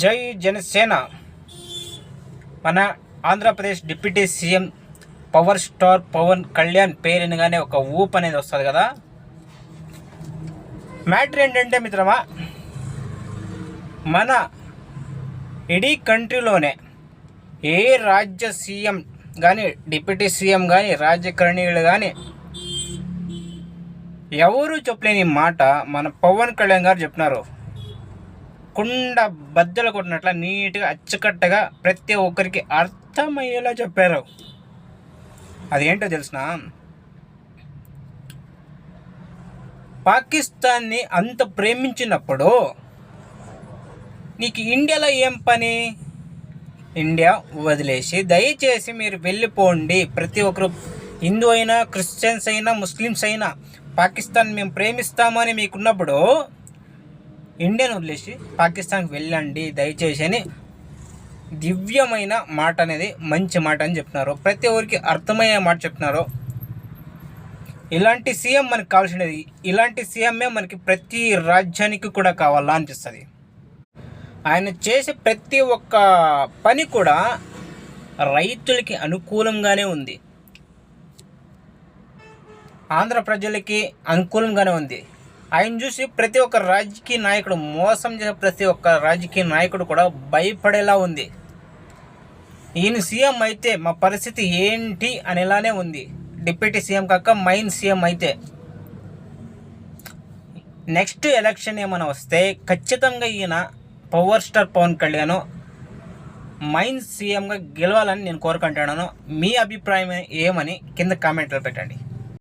జై జనసేన. మన Andhra Pradesh deputy CM power star Pawan Kalyan పేరునగానే ఒక ఊపు అనేది వస్తుంది కదా. మ్యాటర్ ఏంటంటే మిత్రమా, మన ఇడీ కంట్రీలోనే ఏ రాజ్య సీఎం కానీ డిప్యూటీ సీఎం కానీ రాజకరణీయులు కానీ ఎవరు చెప్పలేని మాట మన పవన్ కళ్యాణ్ గారు చెప్పినారు. కుండ బద్దలు కొట్టినట్ల నీట్గా అచ్చకట్టగా ప్రతి ఒక్కరికి అర్థమయ్యేలా చెప్పారు. అదేంటో తెలిసిన, పాకిస్తాన్ని అంత ప్రేమించినప్పుడు నీకు ఇండియాలో ఏం పని? ఇండియా వదిలేసి దయచేసి మీరు వెళ్ళిపోండి. ప్రతి ఒక్కరు హిందూ అయినా, క్రిస్టియన్స్ అయినా, ముస్లిమ్స్ అయినా పాకిస్తాన్ మేము ప్రేమిస్తామని మీకున్నప్పుడు ఇండియాను వదిలేసి పాకిస్తాన్కి వెళ్ళండి దయచేసి అని దివ్యమైన మాట అనేది మంచి మాట అని చెప్తున్నారు. ప్రతి ఒక్కరికి అర్థమయ్యే మాట చెప్తున్నారు. ఇలాంటి సీఎం మనకు కావాల్సినది. ఇలాంటి సీఎంఏ మనకి ప్రతి రాజ్యానికి కూడా కావాలా అనిపిస్తుంది. ఆయన చేసే ప్రతి ఒక్క పని కూడా రైతులకి అనుకూలంగానే ఉంది, ఆంధ్ర ప్రజలకి అనుకూలంగానే ఉంది. ఆయన చూసి ప్రతి ఒక్క రాజకీయ నాయకుడు, మోసం చేసే ప్రతి ఒక్క రాజకీయ నాయకుడు కూడా భయపడేలా ఉంది. ఈయన సీఎం అయితే మా పరిస్థితి ఏంటి అనేలానే ఉంది. డిప్యూటీ సీఎం కాక మైన్ సీఎం అయితే నెక్స్ట్ ఎలక్షన్ ఏమైనా వస్తే ఖచ్చితంగా ఈయన power star Pawan Kalyan main సీఎంగా గెలవాలని నేను కోరుకుంటున్నాను. మీ అభిప్రాయం ఏమని కింద కామెంట్లో పెట్టండి.